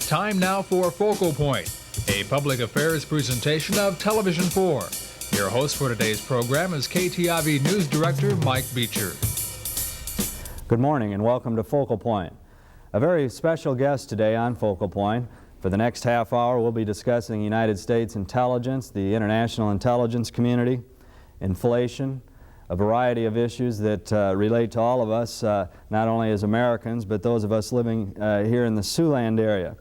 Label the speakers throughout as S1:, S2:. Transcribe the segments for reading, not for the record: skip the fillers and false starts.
S1: Time now for Focal Point, a public affairs presentation of Television 4. Your host for today's program is KTIV News Director Mike Beecher.
S2: Good morning and welcome to Focal Point. A very special guest today on Focal Point. For the next half hour, we'll be discussing United States intelligence, the international intelligence community, inflation, a variety of issues that relate to all of us, not only as Americans, but those of us living here in the Siouxland area.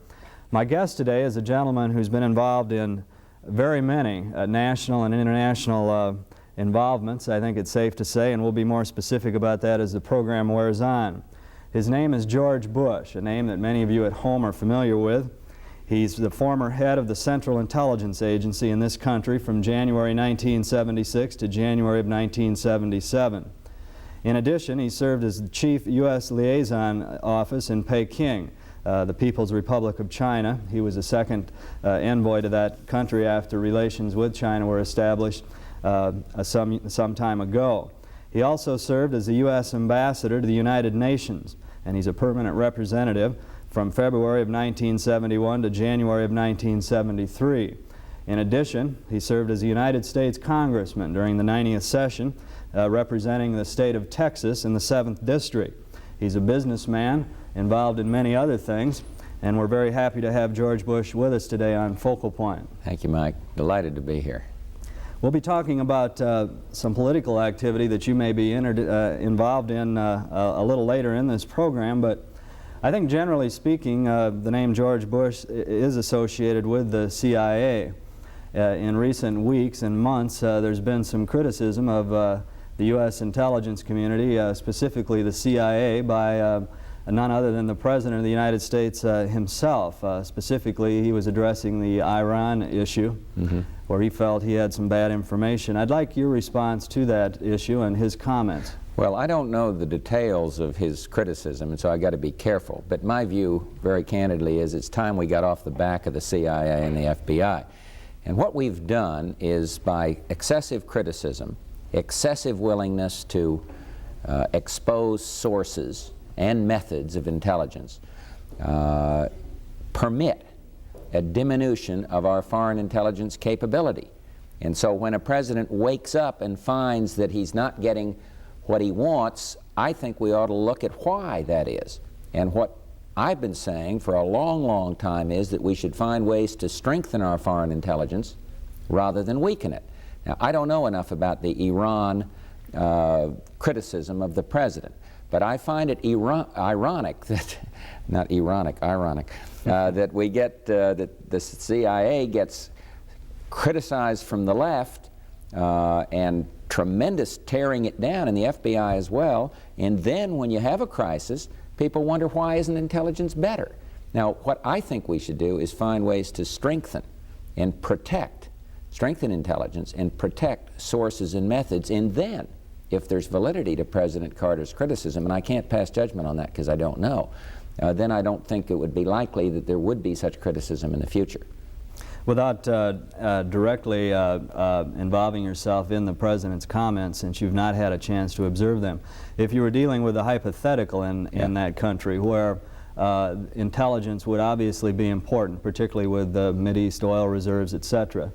S2: My guest today is a gentleman who's been involved in very many national and international involvements, I think it's safe to say, and we'll be more specific about that as the program wears on. His name is George Bush, a name that many of you at home are familiar with. He's the former head of the Central Intelligence Agency in this country from January 1976 to January of 1977. In addition, he served as the Chief U.S. Liaison Office in Peking, the People's Republic of China. He was the second envoy to that country after relations with China were established some time ago. He also served as the U.S. Ambassador to the United Nations, and he's a permanent representative from February of 1971 to January of 1973. In addition, he served as a United States Congressman during the 90th session, representing the state of Texas in the 7th District. He's a businessman involved in many other things, and we're very happy to have George Bush with us today on Focal Point.
S3: Thank you, Mike. Delighted to be here.
S2: We'll be talking about some political activity that you may be involved in a little later in this program, but I think generally speaking, the name George Bush is associated with the CIA. In recent weeks and months, there's been some criticism of the U.S. intelligence community, specifically the CIA, by none other than the President of the United States himself. Specifically, he was addressing the Iran issue, where he felt he had some bad information. I'd like your response to that issue and his comments.
S3: Well, I don't know the details of his criticism, and so I got to be careful. But my view, very candidly, is it's time we got off the back of the CIA and the FBI. And what we've done is, by excessive criticism, excessive willingness to expose sources and methods of intelligence, permit a diminution of our foreign intelligence capability. And so when a president wakes up and finds that he's not getting what he wants, I think we ought to look at why that is. And what I've been saying for a long, long time is that we should find ways to strengthen our foreign intelligence rather than weaken it. Now, I don't know enough about the Iran criticism of the president, but I find it ironic that, not ironic, ironic, that we get, that the CIA gets criticized from the left and tremendous tearing it down, and the FBI as well, and then when you have a crisis, people wonder why isn't intelligence better? Now, what I think we should do is find ways to strengthen and protect, strengthen intelligence and protect sources and methods, and then, if there's validity to President Carter's criticism, and I can't pass judgment on that because I don't know, then I don't think it would be likely that there would be such criticism in the future.
S2: Without directly involving yourself in the President's comments, since you've not had a chance to observe them, if you were dealing with a hypothetical in that country where intelligence would obviously be important, particularly with the Mideast oil reserves, etc.,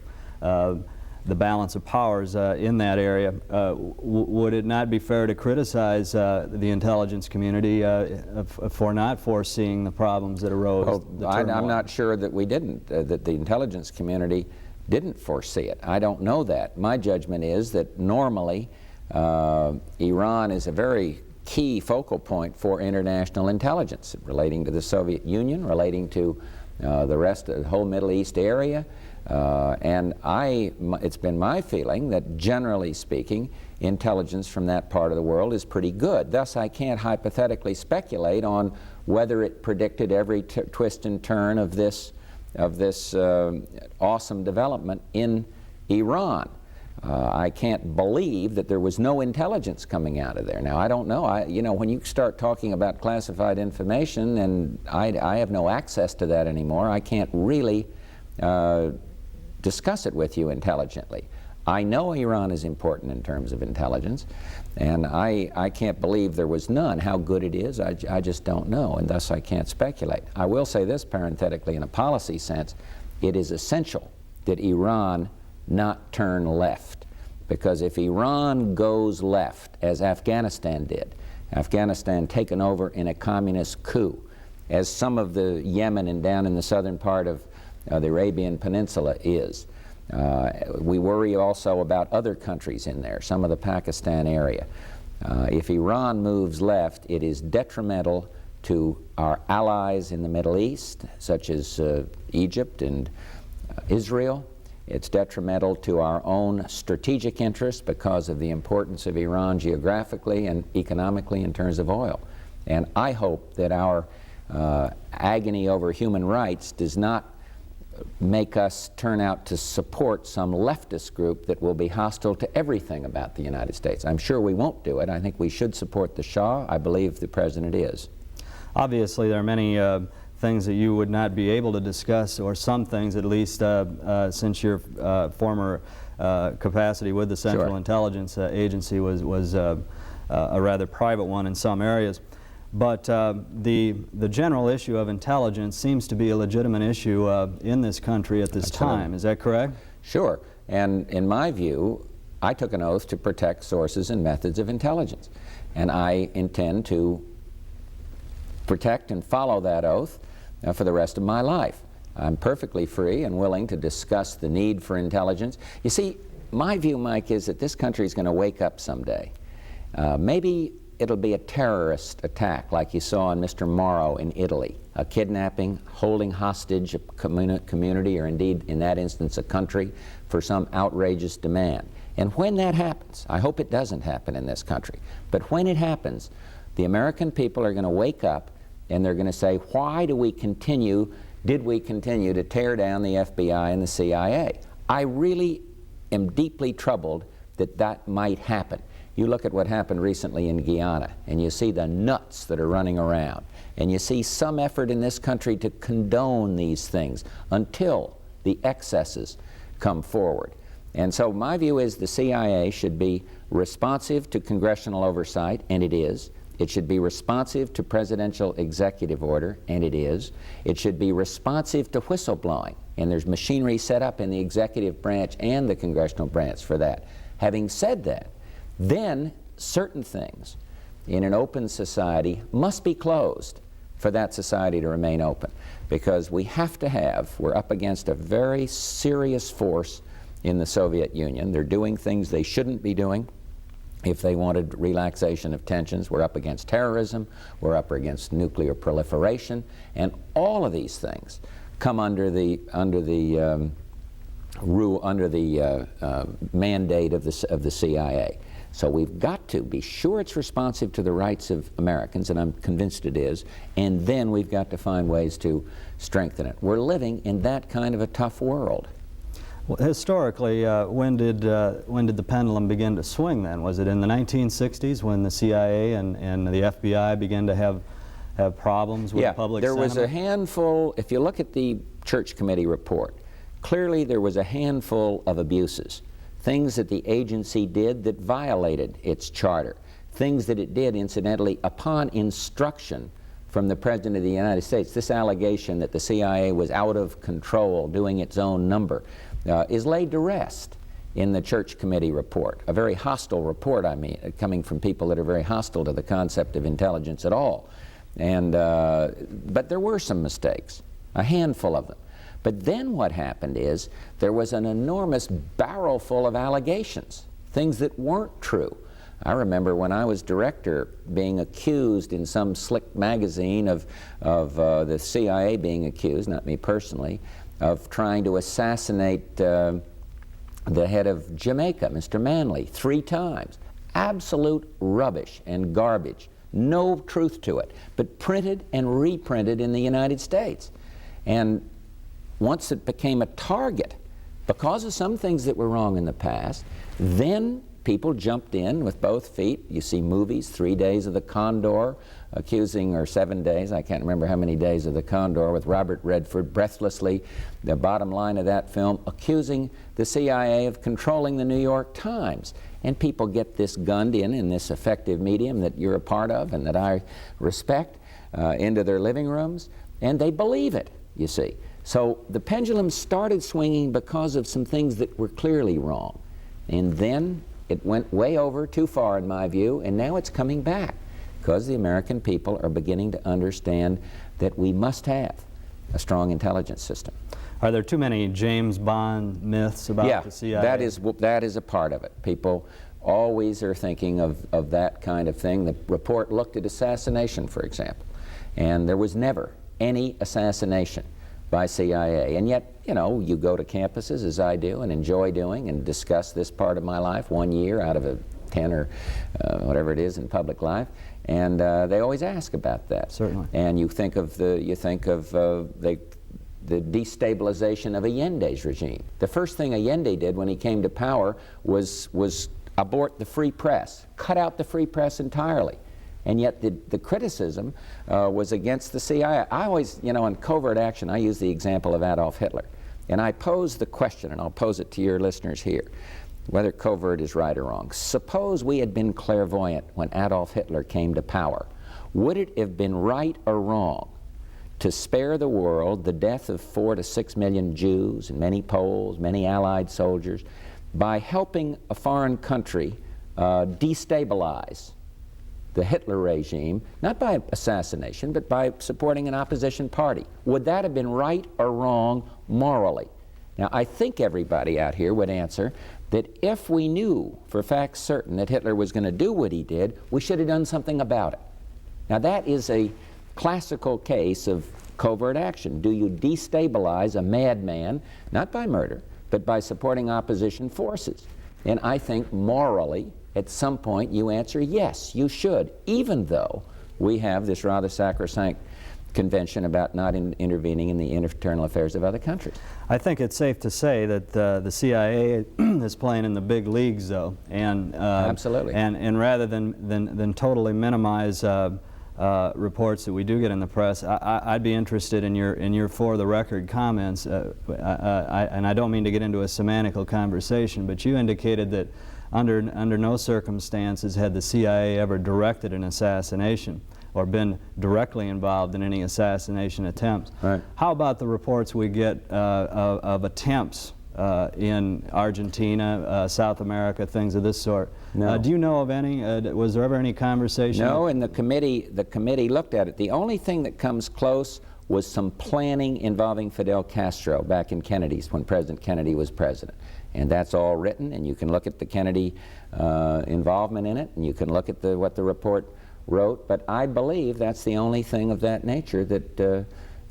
S2: the balance of powers in that area, would it not be fair to criticize the intelligence community for not foreseeing the problems that arose?
S3: Oh, I'm not sure that we didn't, that the intelligence community didn't foresee it. I don't know that. My judgment is that normally Iran is a very key focal point for international intelligence, relating to the Soviet Union, relating to the rest of the whole Middle East area. And it's been my feeling that, generally speaking, intelligence from that part of the world is pretty good. Thus, I can't hypothetically speculate on whether it predicted every twist and turn of this awesome development in Iran. I can't believe that there was no intelligence coming out of there. Now, I don't know. You know, when you start talking about classified information, and I have no access to that anymore, I can't really discuss it with you intelligently. I know Iran is important in terms of intelligence, and I can't believe there was none. How good it is, I just don't know, and thus I can't speculate. I will say this parenthetically, in a policy sense, it is essential that Iran not turn left, because if Iran goes left, as Afghanistan did, Afghanistan taken over in a communist coup, as some of the Yemen and down in the southern part of the Arabian Peninsula is. We worry also about other countries in there, some of the Pakistan area. If Iran moves left, it is detrimental to our allies in the Middle East, such as Egypt and Israel. It's detrimental to our own strategic interests because of the importance of Iran geographically and economically in terms of oil. And I hope that our agony over human rights does not make us turn out to support some leftist group that will be hostile to everything about the United States. I'm sure we won't do it. I think we should support the Shah. I believe the President is.
S2: Obviously, there are many things that you would not be able to discuss, or some things at least, since your former capacity with the Central
S3: Sure.
S2: Intelligence Agency was a rather private one in some areas. But the general issue of intelligence seems to be a legitimate issue in this country at this
S3: Absolutely.
S2: time. Is that correct?
S3: Sure. And in my view, I took an oath to protect sources and methods of intelligence. And I intend to protect and follow that oath for the rest of my life. I'm perfectly free and willing to discuss the need for intelligence. You see, my view, Mike, is that this country is going to wake up someday. Maybe it'll be a terrorist attack like you saw in Mr. Mauro in Italy, a kidnapping, holding hostage a community, or indeed in that instance a country, for some outrageous demand. And when that happens, I hope it doesn't happen in this country, but when it happens, the American people are going to wake up and they're going to say, why did we continue to tear down the FBI and the CIA? I really am deeply troubled that that might happen. You look at what happened recently in Guyana, and you see the nuts that are running around, and you see some effort in this country to condone these things until the excesses come forward. And so my view is the CIA should be responsive to congressional oversight, and it is. It should be responsive to presidential executive order, and it is. It should be responsive to whistleblowing, and there's machinery set up in the executive branch and the congressional branch for that. Having said that, then certain things in an open society must be closed for that society to remain open, because we have to have, we're up against a very serious force in the Soviet Union. They're doing things they shouldn't be doing. If they wanted relaxation of tensions, we're up against terrorism, we're up against nuclear proliferation, and all of these things come under the mandate of the CIA. So we've got to be sure it's responsive to the rights of Americans, and I'm convinced it is, and then we've got to find ways to strengthen it. We're living in that kind of a tough world.
S2: Well, historically, when did the pendulum begin to swing then? Was it in the 1960s when the CIA and the FBI began to have problems with public sentiment?
S3: There was a handful. If you look at the Church Committee report, clearly there was a handful of abuses, things that the agency did that violated its charter, things that it did, incidentally, upon instruction from the President of the United States. This allegation that the CIA was out of control, doing its own number, is laid to rest in the Church Committee report, a very hostile report, I mean, coming from people that are very hostile to the concept of intelligence at all. And, but there were some mistakes, a handful of them. But then what happened is there was an enormous barrel full of allegations, things that weren't true. I remember when I was director being accused in some slick magazine of the CIA being accused, not me personally, of trying to assassinate the head of Jamaica, Mr. Manley, 3 times. Absolute rubbish and garbage. No truth to it, but printed and reprinted in the United States. And once it became a target, because of some things that were wrong in the past, then people jumped in with both feet. You see movies, 3 Days of the Condor, accusing, or 7 days, I can't remember how many days of the Condor, with Robert Redford breathlessly, the bottom line of that film, accusing the CIA of controlling the New York Times. And people get this gunned in this effective medium that you're a part of and that I respect, into their living rooms, and they believe it, you see. So the pendulum started swinging because of some things that were clearly wrong. And then it went way over too far in my view, and now it's coming back because the American people are beginning to understand that we must have a strong intelligence system.
S2: Are there too many James Bond myths about the CIA?
S3: That is a part of it. People always are thinking of that kind of thing. The report looked at assassination, for example, and there was never any assassination by CIA. And yet, you know, you go to campuses, as I do, and enjoy doing, and discuss this part of my life 1 year out of a 10 or whatever it is in public life, and they always ask about that.
S2: Certainly.
S3: And you think of the destabilization of Allende's regime. The first thing Allende did when he came to power was abort the free press, cut out the free press entirely. And yet the criticism was against the CIA. I always, you know, in covert action, I use the example of Adolf Hitler. And I pose the question, and I'll pose it to your listeners here, whether covert is right or wrong. Suppose we had been clairvoyant when Adolf Hitler came to power. Would it have been right or wrong to spare the world the death of 4 to 6 million Jews and many Poles, many Allied soldiers, by helping a foreign country destabilize the Hitler regime, not by assassination, but by supporting an opposition party? Would that have been right or wrong morally? Now, I think everybody out here would answer that if we knew for facts certain that Hitler was going to do what he did, we should have done something about it. Now, that is a classical case of covert action. Do you destabilize a madman, not by murder, but by supporting opposition forces? And I think morally, at some point, you answer yes, you should, even though we have this rather sacrosanct convention about not intervening in the internal affairs of other countries.
S2: I think it's safe to say that the CIA is playing in the big leagues, though, and
S3: absolutely.
S2: And rather than totally minimize reports that we do get in the press, I'd be interested in your for the record comments. And I don't mean to get into a semantical conversation, but you indicated that under no circumstances had the CIA ever directed an assassination or been directly involved in any assassination attempts.
S3: Right.
S2: How about the reports we get of attempts in Argentina, South America, things of this sort?
S3: No.
S2: Do you know of any? Was there ever any conversation?
S3: No, and the committee looked at it. The only thing that comes close was some planning involving Fidel Castro back in Kennedy's, when President Kennedy was president. And that's all written, and you can look at the Kennedy involvement in it, and you can look at what the report wrote, but I believe that's the only thing of that nature that,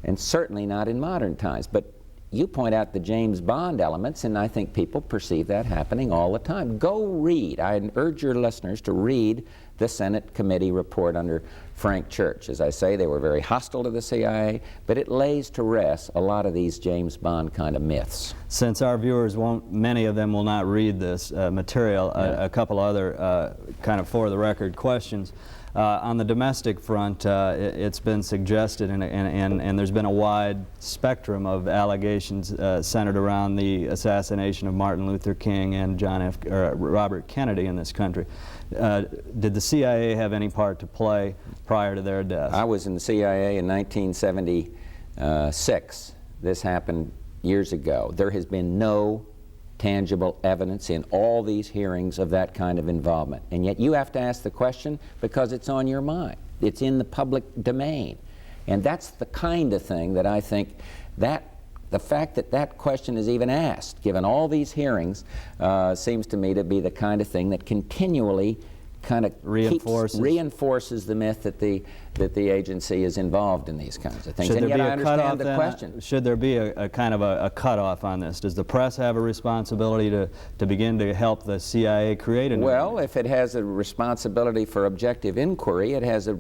S3: and certainly not in modern times. But you point out the James Bond elements, and I think people perceive that happening all the time. Go read. I urge your listeners to read the Senate committee report under Frank Church. As I say, they were very hostile to the CIA, but it lays to rest a lot of these James Bond kind of myths.
S2: Since our viewers won't, many of them will not read this material, a couple other kind of for the record questions. On the domestic front, it's been suggested, and there's been a wide spectrum of allegations centered around the assassination of Martin Luther King and Robert Kennedy in this country. Did the CIA have any part to play prior to their deaths?
S3: I was in the CIA in 1976. This happened years ago. There has been no tangible evidence in all these hearings of that kind of involvement. And yet you have to ask the question because it's on your mind. It's in the public domain. And that's the kind of thing that I think that the fact that that question is even asked, given all these hearings, seems to me to be the kind of thing that continually kind of reinforces the myth that the agency is involved in these kinds of things. And yet I understand the question.
S2: Should there be a kind of a cutoff on this? Does the press have a responsibility to begin to help the CIA create an?
S3: Well, if it has a responsibility for objective inquiry, it has a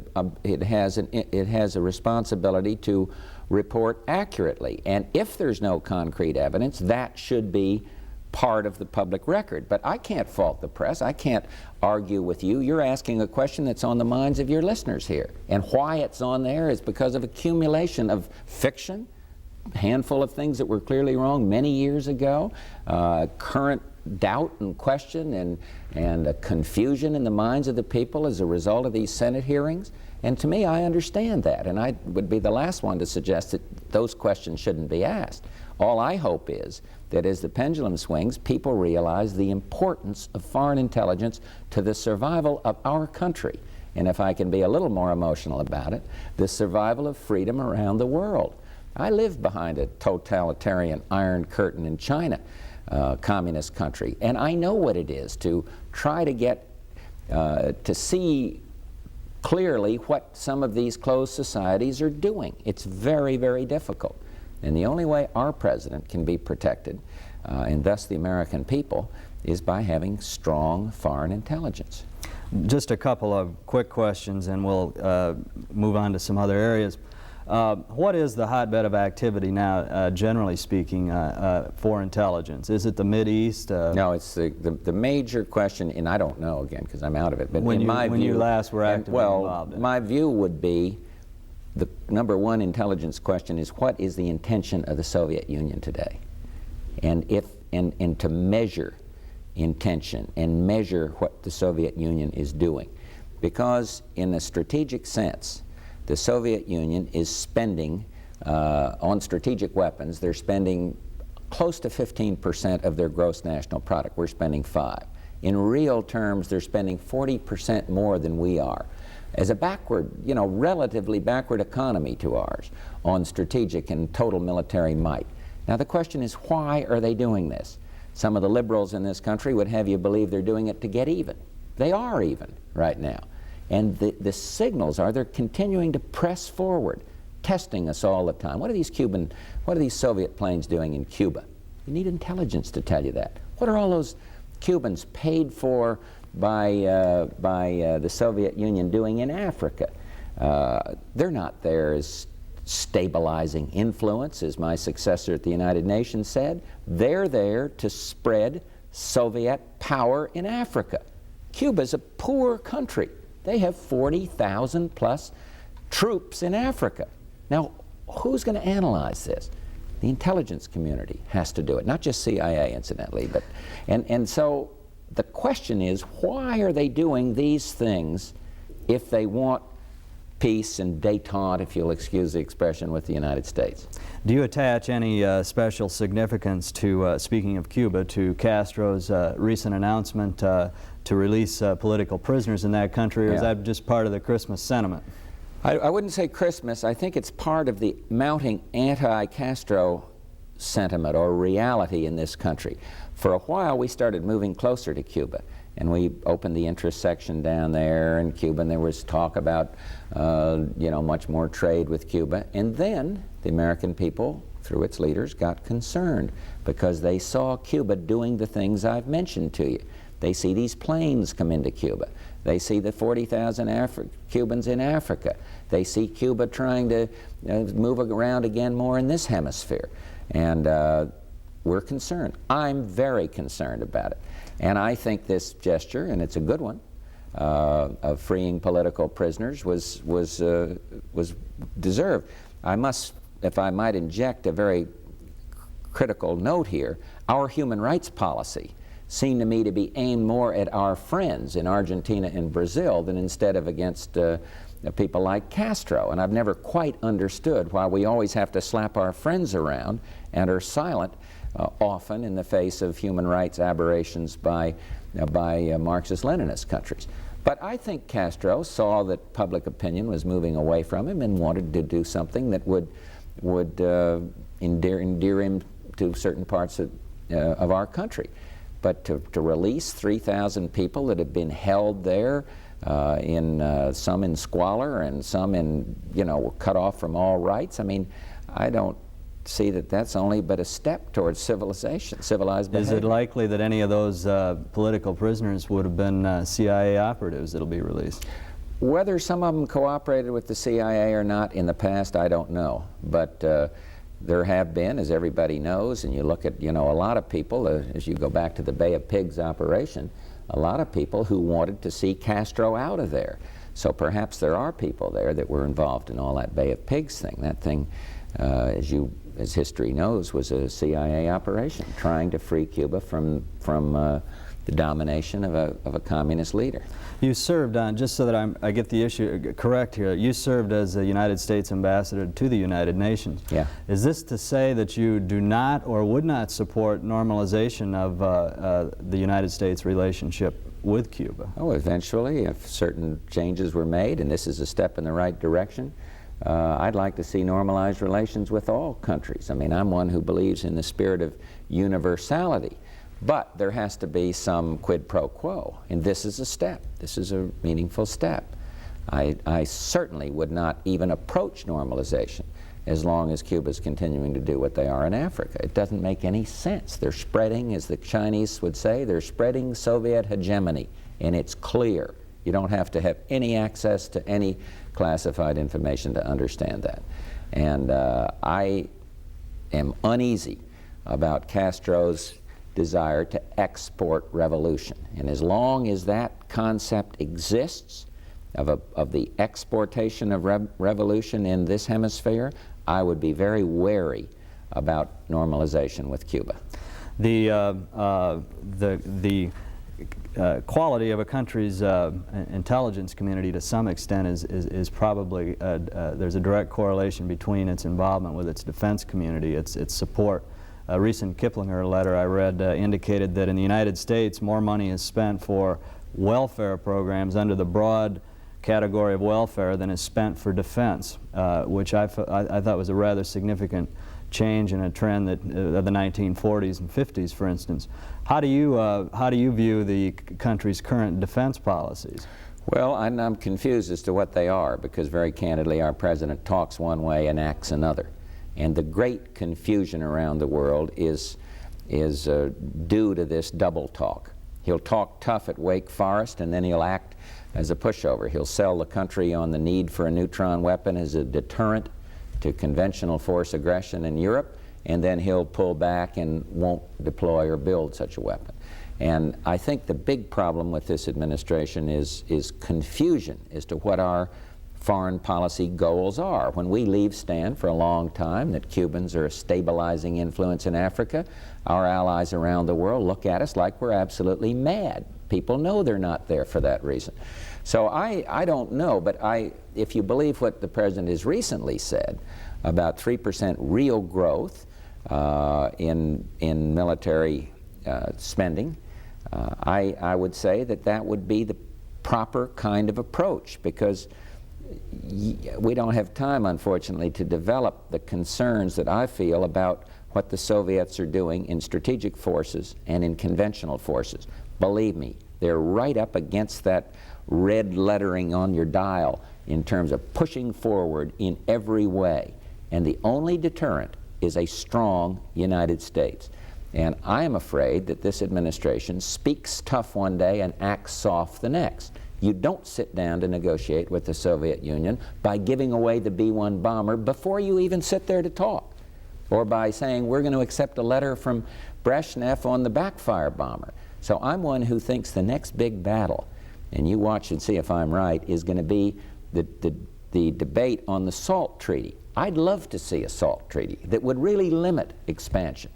S3: responsibility to report accurately. And if there's no concrete evidence, that should be part of the public record. But I can't fault the press. I can't argue with you. You're asking a question that's on the minds of your listeners here. And why it's on there is because of accumulation of fiction, a handful of things that were clearly wrong many years ago, current doubt and question and confusion in the minds of the people as a result of these Senate hearings. And to me, I understand that, and I would be the last one to suggest that those questions shouldn't be asked. All I hope is that as the pendulum swings, people realize the importance of foreign intelligence to the survival of our country. And if I can be a little more emotional about it, the survival of freedom around the world. I live behind a totalitarian Iron Curtain in China, communist country, and I know what it is to try to get to see clearly what some of these closed societies are doing. It's very, very difficult. And the only way our president can be protected, and thus the American people, is by having strong foreign intelligence.
S2: Just a couple of quick questions and we'll move on to some other areas. What is the hotbed of activity now, generally speaking, for intelligence? Is it the Mideast?
S3: No, it's the major question, and I don't know again because I'm out of it, but
S2: when you last were actively involved in it.
S3: My view would be the number one intelligence question is what is the intention of the Soviet Union today? And to measure intention and measure what the Soviet Union is doing. Because in a strategic sense, the Soviet Union is spending, on strategic weapons, they're spending close to 15% of their gross national product. We're spending 5%. In real terms, they're spending 40% more than we are. As a backward, relatively backward economy to ours on strategic and total military might. Now the question is, why are they doing this? Some of the liberals in this country would have you believe they're doing it to get even. They are even right now. And the signals are they're continuing to press forward, testing us all the time. What are these Soviet planes doing in Cuba? You need intelligence to tell you that. What are all those Cubans paid for by the Soviet Union doing in Africa? They're not there as stabilizing influence, as my successor at the United Nations said. They're there to spread Soviet power in Africa. Cuba's a poor country. They have 40,000 plus troops in Africa. Now, who's going to analyze this? The intelligence community has to do it, not just CIA, incidentally. But, and so the question is, why are they doing these things if they want peace and détente, if you'll excuse the expression, with the United States?
S2: Do you attach any special significance to, speaking of Cuba, to Castro's recent announcement to release political prisoners in that country, or is that just part of the Christmas sentiment?
S3: I wouldn't say Christmas. I think it's part of the mounting anti-Castro sentiment or reality in this country. For a while, we started moving closer to Cuba, and we opened the interest section down there in Cuba, and there was talk about, much more trade with Cuba. And then the American people, through its leaders, got concerned because they saw Cuba doing the things I've mentioned to you. They see these planes come into Cuba. They see the 40,000 Cubans in Africa. They see Cuba trying to move around again more in this hemisphere. And we're concerned. I'm very concerned about it. And I think this gesture, and it's a good one, of freeing political prisoners was deserved. I must, if I might inject a very critical note here, our human rights policy seemed to me to be aimed more at our friends in Argentina and Brazil than instead of against people like Castro. And I've never quite understood why we always have to slap our friends around and are silent often in the face of human rights aberrations by Marxist-Leninist countries. But I think Castro saw that public opinion was moving away from him and wanted to do something that would endear him to certain parts of our country. But to release 3,000 people that have been held there, some in squalor and some were cut off from all rights, I mean, I don't see that that's only but a step towards civilization, civilized behavior.
S2: Is it likely that any of those political prisoners would have been CIA operatives that'll be released? Whether
S3: some of them cooperated with the CIA or not in the past, I don't know. But there have been, as everybody knows, and you look at, a lot of people, as you go back to the Bay of Pigs operation, a lot of people who wanted to see Castro out of there. So perhaps there are people there that were involved in all that Bay of Pigs thing. That thing, as history knows, was a CIA operation trying to free Cuba from the domination of a communist leader.
S2: You served on, just so that I get the issue correct here, you served as the United States ambassador to the United Nations.
S3: Yeah.
S2: Is this to say that you do not or would not support normalization of the United States relationship with Cuba?
S3: Oh, eventually, if certain changes were made, and this is a step in the right direction, I'd like to see normalized relations with all countries. I mean, I'm one who believes in the spirit of universality. But there has to be some quid pro quo, and this is a step. This is a meaningful step. I certainly would not even approach normalization as long as Cuba's continuing to do what they are in Africa. It doesn't make any sense. They're spreading, as the Chinese would say, they're spreading Soviet hegemony, and it's clear. You don't have to have any access to any classified information to understand that. And I am uneasy about Castro's desire to export revolution. And as long as that concept exists of the exportation of revolution in this hemisphere, I would be very wary about normalization with Cuba.
S2: The quality of a country's intelligence community to some extent is probably, there's a direct correlation between its involvement with its defense community, its support. A recent Kiplinger letter I read indicated that in the United States more money is spent for welfare programs under the broad category of welfare than is spent for defense, which I thought was a rather significant change in a trend that, of the 1940s and 50s, for instance. How do you view the country's current defense policies?
S3: Well, I'm confused as to what they are, because very candidly our president talks one way and acts another. And the great confusion around the world is due to this double talk. He'll talk tough at Wake Forest, and then he'll act as a pushover. He'll sell the country on the need for a neutron weapon as a deterrent to conventional force aggression in Europe, and then he'll pull back and won't deploy or build such a weapon. And I think the big problem with this administration is confusion as to what our foreign policy goals are. When we leave stand for a long time that Cubans are a stabilizing influence in Africa, our allies around the world look at us like we're absolutely mad. People know they're not there for that reason. So I don't know, but if you believe what the President has recently said about 3% real growth in military spending, I would say that would be the proper kind of approach, because we don't have time, unfortunately, to develop the concerns that I feel about what the Soviets are doing in strategic forces and in conventional forces. Believe me, they're right up against that red lettering on your dial in terms of pushing forward in every way. And the only deterrent is a strong United States. And I am afraid that this administration speaks tough one day and acts soft the next. You don't sit down to negotiate with the Soviet Union by giving away the B-1 bomber before you even sit there to talk, or by saying we're going to accept a letter from Brezhnev on the backfire bomber. So I'm one who thinks the next big battle, and you watch and see if I'm right, is going to be the debate on the SALT treaty. I'd love to see a SALT treaty that would really limit expansion,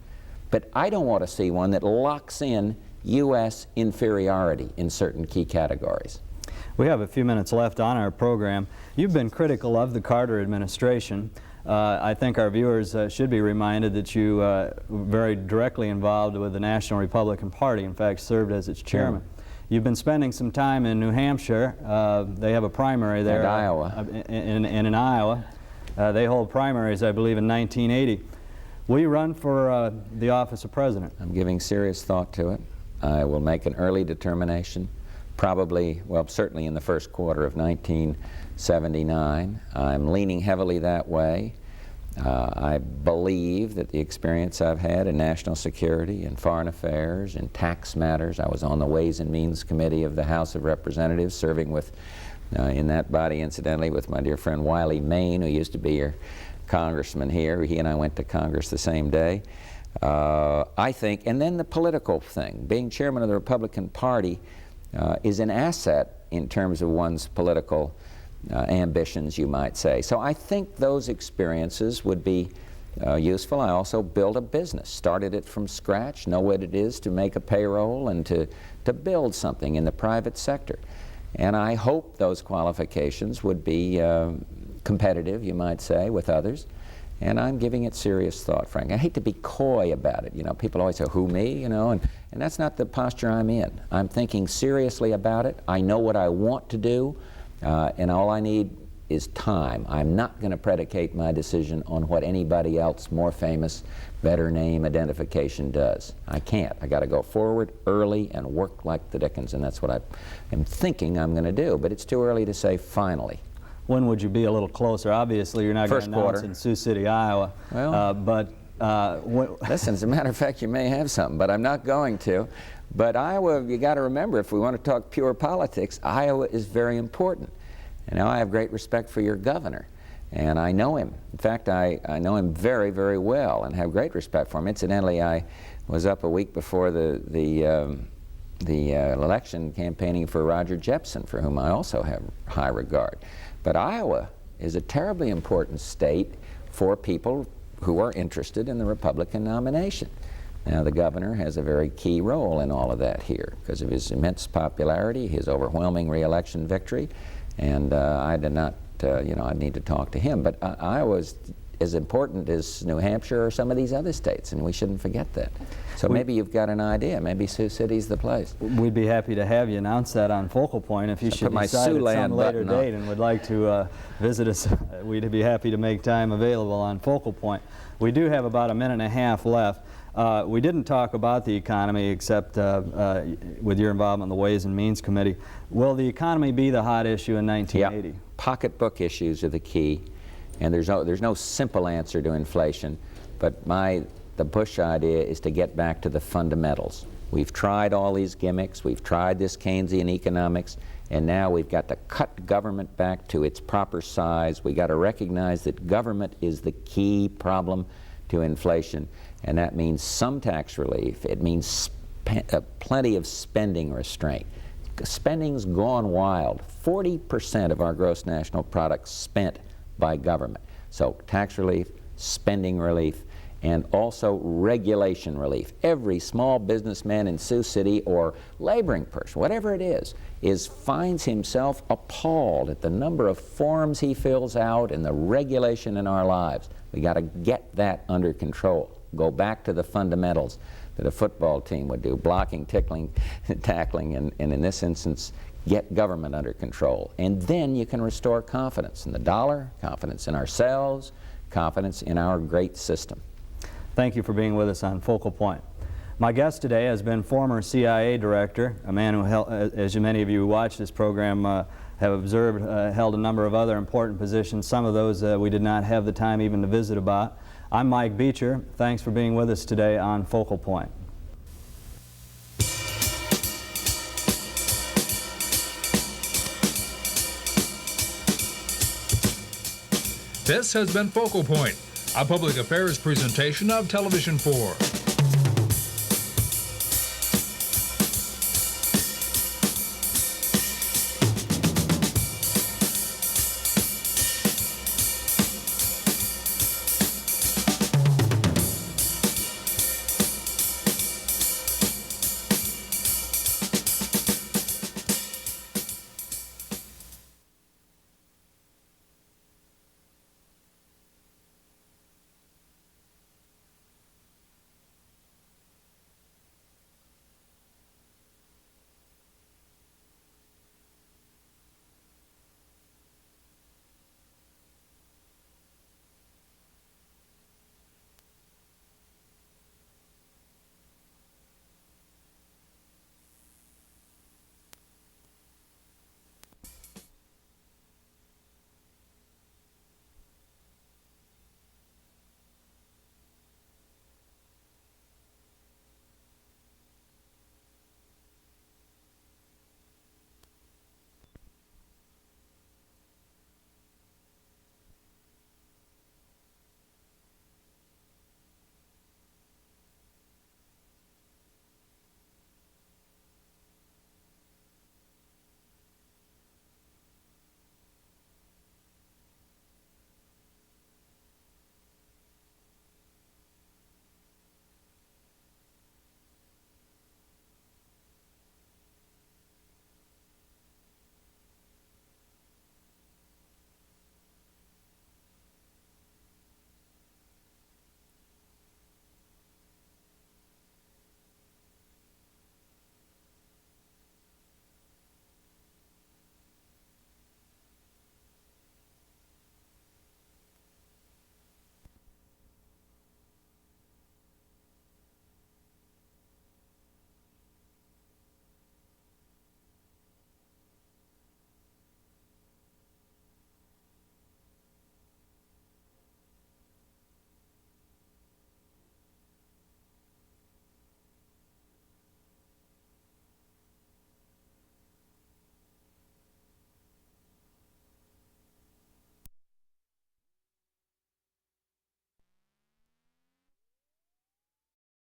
S3: but I don't want to see one that locks in U.S. inferiority in certain key categories.
S2: We have a few minutes left on our program. You've been critical of the Carter administration. I think our viewers should be reminded that you were very directly involved with the National Republican Party, in fact served as its chairman. You've been spending some time in New Hampshire. They have a primary there.
S3: And Iowa.
S2: And in Iowa. They hold primaries, I believe, in 1980. Will you run for the office of president?
S3: I'm giving serious thought to it. I will make an early determination, probably, well, certainly in the first quarter of 1979. I'm leaning heavily that way. I believe that the experience I've had in national security, in foreign affairs, in tax matters — I was on the Ways and Means Committee of the House of Representatives, serving with, in that body, incidentally, with my dear friend Wiley Main, who used to be your congressman here. He and I went to Congress the same day. I think, and then the political thing. Being chairman of the Republican Party is an asset in terms of one's political ambitions, you might say. So I think those experiences would be useful. I also built a business, started it from scratch, know what it is to make a payroll and to build something in the private sector. And I hope those qualifications would be competitive, you might say, with others. And I'm giving it serious thought, Frank. I hate to be coy about it. You know, people always say, who, me? You know, and that's not the posture I'm in. I'm thinking seriously about it. I know what I want to do, and all I need is time. I'm not going to predicate my decision on what anybody else more famous, better name identification does. I can't. I got to go forward early and work like the dickens, and that's what I am thinking I'm going to do. But it's too early to say finally.
S2: When would you be a little closer? Obviously, you're not going to announce in Sioux City, Iowa.
S3: Well, listen, as a matter of fact, you may have something, but I'm not going to. But Iowa, you got to remember, if we want to talk pure politics, Iowa is very important. And now I have great respect for your governor, and I know him. In fact, I know him very, very well and have great respect for him. Incidentally, I was up a week before the election campaigning for Roger Jepson, for whom I also have high regard. But Iowa is a terribly important state for people who are interested in the Republican nomination. Now, the governor has a very key role in all of that here because of his immense popularity, his overwhelming re-election victory, and I did not, I need to talk to him. But Iowa's as important as New Hampshire or some of these other states, and we shouldn't forget that. So maybe you've got an idea. Maybe Sioux City's the place.
S2: We'd be happy to have you announce that on Focal Point. If you should decide at some later date and would like to visit us, we'd be happy to make time available on Focal Point. We do have about a minute and a half left. We didn't talk about the economy except with your involvement in the Ways and Means Committee. Will the economy be the hot issue in 1980?
S3: Yeah. Pocketbook issues are the key. And there's no simple answer to inflation, but the Bush idea is to get back to the fundamentals. We've tried all these gimmicks, we've tried this Keynesian economics, and now we've got to cut government back to its proper size. We've got to recognize that government is the key problem to inflation, and that means some tax relief. It means plenty of spending restraint. Spending's gone wild. 40% of our gross national product spent by government. So tax relief, spending relief, and also regulation relief. Every small businessman in Sioux City or laboring person, whatever it is finds himself appalled at the number of forms he fills out and the regulation in our lives. We got to get that under control. Go back to the fundamentals that a football team would do, blocking, tackling, and in this instance, get government under control. And then you can restore confidence in the dollar, confidence in ourselves, confidence in our great system.
S2: Thank you for being with us on Focal Point. My guest today has been former CIA director, a man who, as many of you who watch this program have observed, held a number of other important positions, some of those we did not have the time even to visit about. I'm Mike Beecher. Thanks for being with us today on Focal Point.
S1: This has been Focal Point, a public affairs presentation of Television 4.